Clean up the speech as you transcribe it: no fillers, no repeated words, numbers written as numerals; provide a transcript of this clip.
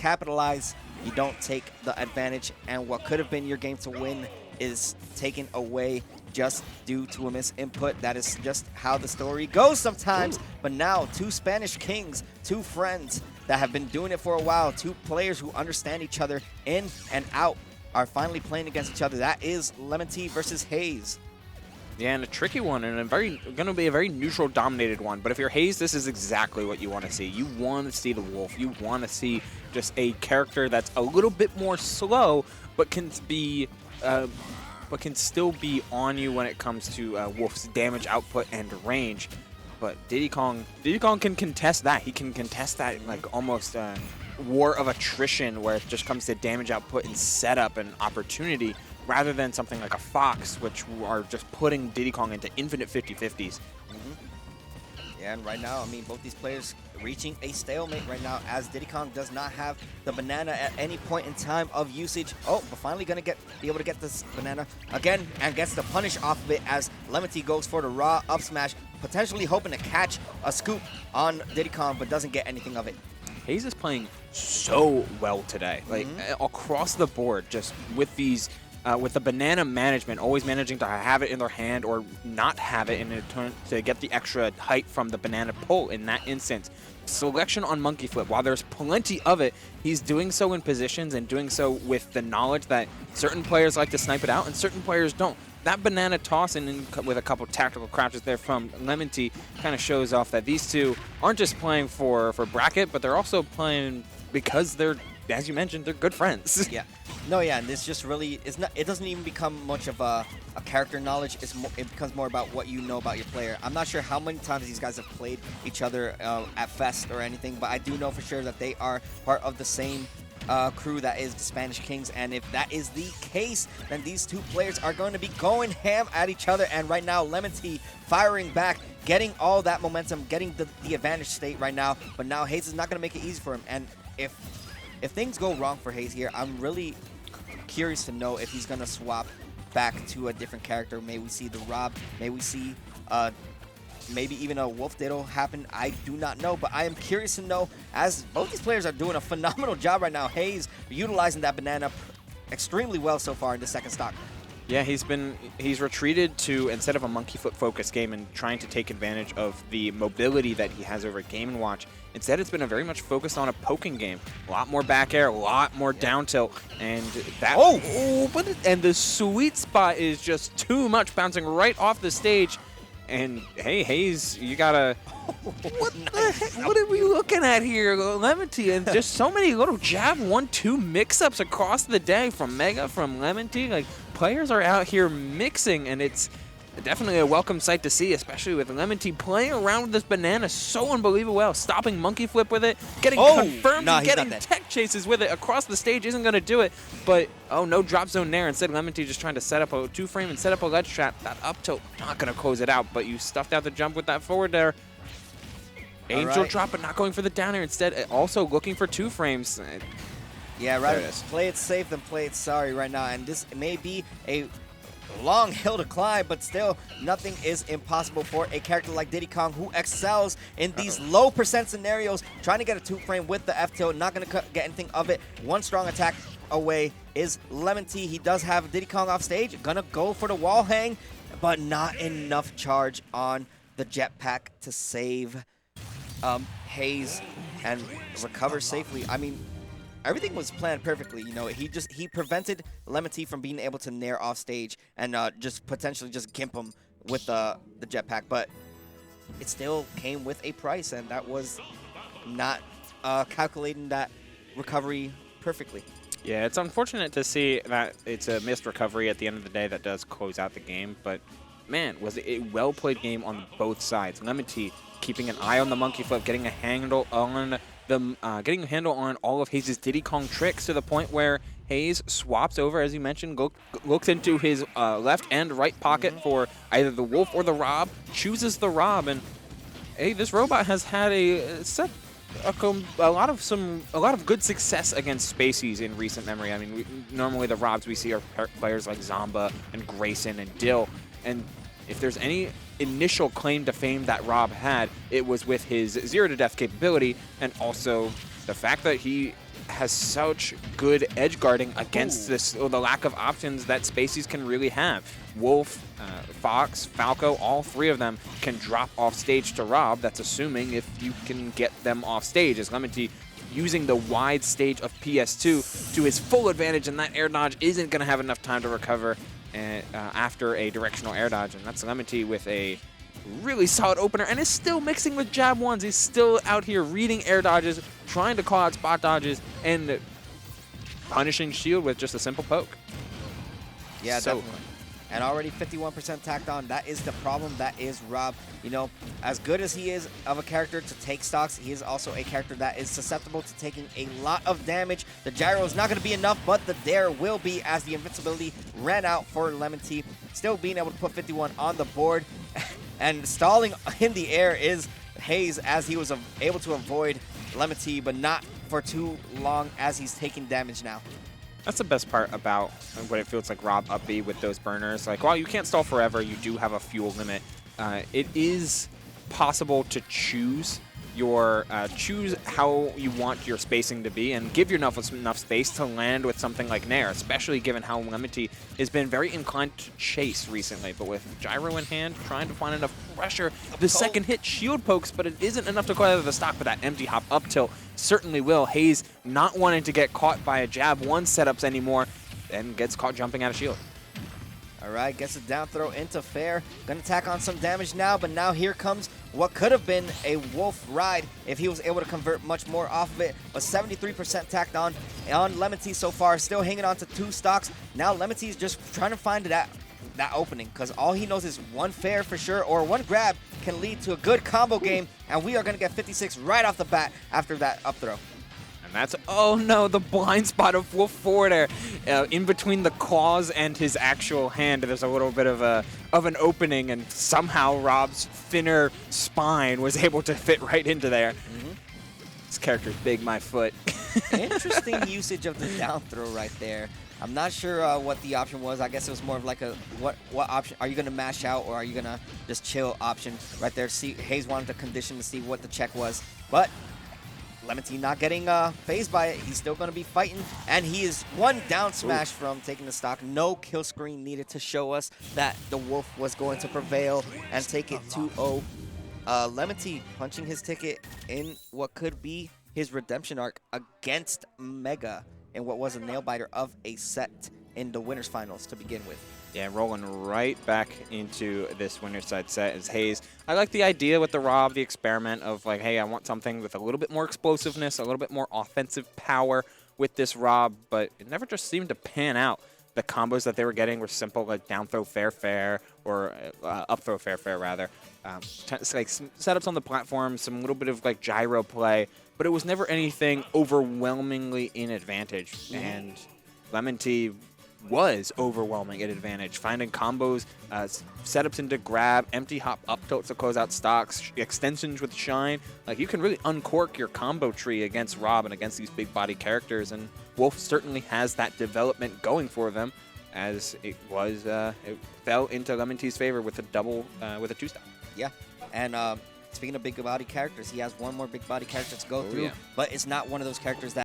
capitalize, you don't take the advantage, and what could have been your game to win is taken away just due to a misinput. That is just how the story goes sometimes. But now, two Spanish kings, two friends that have been doing it for a while, two players who understand each other in and out, are finally playing against each other. That is LemonTea versus Haze. Yeah, and a tricky one, and going to be a very neutral dominated one. But if you're Haze, this is exactly what you want to see. You want to see the Wolf. You want to see just a character that's a little bit more slow, but can still be on you when it comes to Wolf's damage output and range. But Diddy Kong can contest that. He can contest that like almost war of attrition, where it just comes to damage output and setup and opportunity, rather than something like a Fox, which are just putting Diddy Kong into infinite 50-50s. Yeah, and right now, I mean, both these players reaching a stalemate right now, as Diddy Kong does not have the banana at any point in time of usage. Oh, but finally gonna be able to get this banana again, and gets the punish off of it as LemonTea goes for the raw up smash, potentially hoping to catch a scoop on Diddy Kong, but doesn't get anything of it. Haze is playing so well today, like across the board, just with these. With the banana management, always managing to have it in their hand or not have it in turn to get the extra height from the banana pull in that instance. Selection on monkey flip, while there's plenty of it, he's doing so in positions and doing so with the knowledge that certain players like to snipe it out and certain players don't. That banana toss and with a couple tactical crouches there from LemonTea kind of shows off that these two aren't just playing for bracket, but they're also playing because they're, as you mentioned, they're good friends. Yeah. No, yeah, and this just really is not. It doesn't even become much of a character knowledge. It becomes more about what you know about your player. I'm not sure how many times these guys have played each other at Fest or anything, but I do know for sure that they are part of the same crew that is the Spanish Kings. And if that is the case, then these two players are going to be going ham at each other. And right now, LemonTea firing back, getting all that momentum, getting the advantage state right now. But now Haze is not going to make it easy for him. And if things go wrong for Haze here, I'm really curious to know if he's going to swap back to a different character. May we see the Rob, may we see maybe even a Wolf Diddle happen. I do not know, but I am curious to know, as both these players are doing a phenomenal job right now. Haze utilizing that banana extremely well so far in the second stock. Yeah, he's retreated to, instead of a monkey foot focus game and trying to take advantage of the mobility that he has over Game & Watch, instead it's been a very much focused on a poking game. A lot more back air, a lot more down tilt, and that and the sweet spot is just too much, bouncing right off the stage. And hey, Haze, you gotta. What are we looking at here, LemonTea? And just so many little jab 1-2 mix-ups across the day from Mega, from LemonTea. Like, players are out here mixing, and it's definitely a welcome sight to see, especially with LemonTea playing around with this banana so unbelievable well, stopping monkey flip with it, getting confirmed, and getting tech chases with it across the stage isn't going to do it. But, no drop zone there. Instead, LemonTea just trying to set up a 2-frame and set up a ledge trap. That up tilt, not going to close it out, but you stuffed out the jump with that forward there. Angel drop, but not going for the down air. Instead, also looking for 2 frames. Yeah, right. Play it safe than play it sorry right now. And this may be a long hill to climb, but still, nothing is impossible for a character like Diddy Kong, who excels in these low percent scenarios, trying to get a 2-frame with the F-tilt, not going to get anything of it. One strong attack away is LemonTea. He does have Diddy Kong off stage, gonna go for the wall hang, but not enough charge on the jetpack to save Haze and recover safely. I mean, everything was planned perfectly. You know, he prevented LemonTea from being able to nair off stage and just potentially just gimp him with the jetpack, but it still came with a price, and that was not calculating that recovery perfectly. Yeah, it's unfortunate to see that it's a missed recovery at the end of the day that does close out the game, but man, was it a well-played game on both sides. LemonTea keeping an eye on the monkey flip, getting a handle on all of Haze's Diddy Kong tricks to the point where Haze swaps over, as you mentioned, looks into his left and right pocket for either the Wolf or the Rob, chooses the Rob, and hey, this robot has had a lot of good success against Spaceys in recent memory. I mean, normally the Robs we see are players like Zomba and Grayson and Dill, and if there's any initial claim to fame that Rob had, it was with his 0 to death capability, and also the fact that he has such good edge guarding against this, the lack of options that Spaceys can really have. Wolf, Fox, Falco, all three of them can drop off stage to Rob. That's assuming if you can get them off stage, as LemonTea using the wide stage of PS2 to his full advantage, and that air dodge isn't going to have enough time to recover after a directional air dodge. And that's LemonTea with a really solid opener, and is still mixing with jab ones. He's still out here reading air dodges, trying to call out spot dodges, and punishing shield with just a simple poke. Yeah, definitely. And already 51% tacked on. That is the problem. That is Rob. You know, as good as he is of a character to take stocks, he is also a character that is susceptible to taking a lot of damage. The gyro is not going to be enough, but the dare will be, as the invincibility ran out for LemonTea. Still being able to put 51 on the board. And stalling in the air is Haze, as he was able to avoid LemonTea, but not for too long, as he's taking damage now. That's the best part about what it feels like Rob up B with those burners. Like, while you can't stall forever, you do have a fuel limit. It is possible to choose choose how you want your spacing to be and give yourself enough space to land with something like Nair, especially given how LemonTea has been very inclined to chase recently. But with gyro in hand, trying to find enough pressure, the second hit shield pokes, but it isn't enough to clear the stock. But that empty hop up tilt certainly will. Haze not wanting to get caught by a jab one setups anymore, and gets caught jumping out of shield. All right, gets a down throw into fair. Gonna tack on some damage now, but now here comes what could have been a Wolf ride if he was able to convert much more off of it. But 73% tacked on LemonTea so far, still hanging on to 2 stocks. Now LemonTea is just trying to find that opening, because all he knows is one fair for sure, or one grab can lead to a good combo game, and we are gonna get 56 right off the bat after that up throw. And that's, oh no, the blind spot of Wolf forward air. In between the claws and his actual hand, there's a little bit of an opening, and somehow Rob's thinner spine was able to fit right into there. This character's big, my foot. Interesting usage of the down throw right there. I'm not sure what the option was. I guess it was more of like a, what option? Are you going to mash out, or are you going to just chill option right there? See, Haze wanted to condition to see what the check was, but LemonTea not getting phased by it. He's still going to be fighting, and he is one down smash from taking the stock. No kill screen needed to show us that the Wolf was going to prevail and take it 2-0. LemonTea punching his ticket in what could be his redemption arc against Mega in what was a nail-biter of a set in the winners finals to begin with. Yeah, rolling right back into this winner's side set is Haze. I like the idea with the Rob, the experiment of like, hey, I want something with a little bit more explosiveness, a little bit more offensive power with this Rob, but it never just seemed to pan out. The combos that they were getting were simple, like down throw fair, or up throw fair rather. Like setups on the platform, some little bit of like gyro play, but it was never anything overwhelmingly in advantage. And LemonTea was overwhelming at advantage, finding combos, setups into grab, empty hop up tilts to close out stocks, extensions with shine. Like, you can really uncork your combo tree against Rob and against these big body characters, and Wolf certainly has that development going for them, as it was it fell into LemonTea's favor with a double with a 2-stop. Yeah, and speaking of big body characters, he has one more big body character to go through, but it's not one of those characters that